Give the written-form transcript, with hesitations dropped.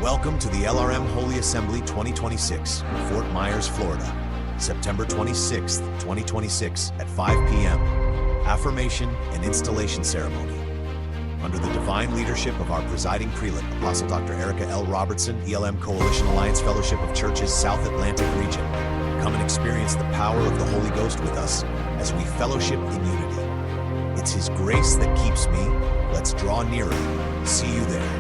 Welcome to the Elrm Holy Assembly 2026, Fort Myers, Florida, September 26, 2026 at 5 p.m. Affirmation and Installation Ceremony. Under the divine leadership of our presiding prelate, Apostle Dr. Erica L. Robertson, ELM Coalition Alliance Fellowship of Churches, South Atlantic Region. Come and experience the power of the Holy Ghost with us as we fellowship in unity. It's His grace that keeps me. Let's draw nearer. See you there.